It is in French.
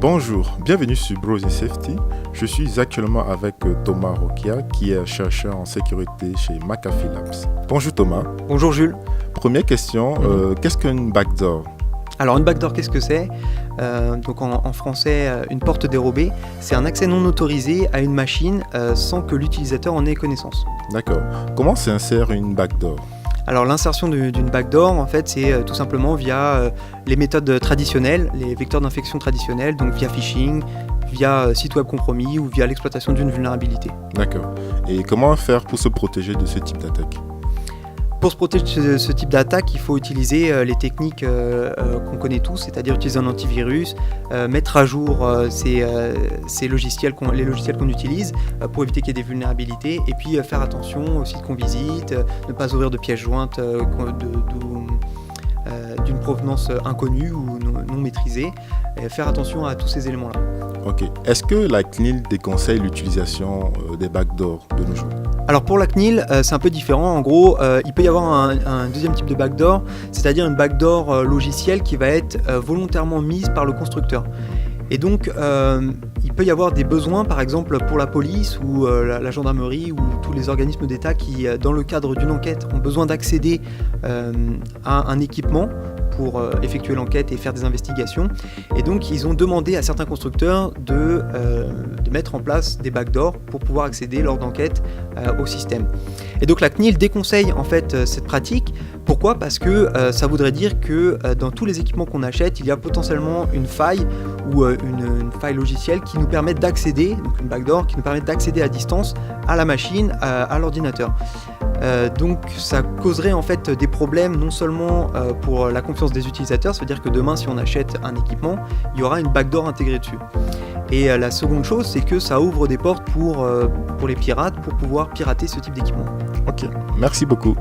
Bonjour, bienvenue sur Bros in Safety. Je suis actuellement avec Thomas Roquia, qui est chercheur en sécurité chez McAfee Labs. Bonjour Thomas. Bonjour Jules. Première question, qu'est-ce qu'une backdoor ? Alors une backdoor, qu'est-ce que c'est ? Donc en français, une porte dérobée, c'est un accès non autorisé à une machine sans que l'utilisateur en ait connaissance. D'accord. Comment s'insère une backdoor ? Alors l'insertion d'une backdoor, en fait, c'est tout simplement via les méthodes traditionnelles, les vecteurs d'infection traditionnels, donc via phishing, via site web compromis ou via l'exploitation d'une vulnérabilité. D'accord. Et comment faire pour se protéger de ce type d'attaque ? Pour se protéger de ce type d'attaque, il faut utiliser les techniques qu'on connaît tous, c'est-à-dire utiliser un antivirus, mettre à jour les logiciels qu'on utilise pour éviter qu'il y ait des vulnérabilités, et puis faire attention aux sites qu'on visite, ne pas ouvrir de pièces jointes d'une provenance inconnue ou non maîtrisée, et faire attention à tous ces éléments-là. Ok. Est-ce que la CNIL déconseille l'utilisation des backdoors de nos jours ? Alors pour la CNIL, c'est un peu différent. En gros, il peut y avoir un deuxième type de backdoor, c'est-à-dire une backdoor logicielle qui va être volontairement mise par le constructeur. Et donc, il peut y avoir des besoins, par exemple pour la police ou la gendarmerie ou tous les organismes d'État qui, dans le cadre d'une enquête, ont besoin d'accéder à un équipement pour effectuer l'enquête et faire des investigations. Et donc, ils ont demandé à certains constructeurs de mettre en place des backdoors pour pouvoir accéder lors d'enquêtes au système. Et donc, la CNIL déconseille en fait cette pratique. Pourquoi ? Parce que ça voudrait dire que dans tous les équipements qu'on achète, il y a potentiellement une faille ou une faille logicielle qui nous permet d'accéder, donc une backdoor qui nous permet d'accéder à distance à la machine, à l'ordinateur. Donc ça causerait en fait des problèmes non seulement pour la confiance des utilisateurs, c'est-à-dire que demain si on achète un équipement, il y aura une backdoor intégrée dessus. Et la seconde chose, c'est que ça ouvre des portes pour les pirates pour pouvoir pirater ce type d'équipement. Ok, merci beaucoup.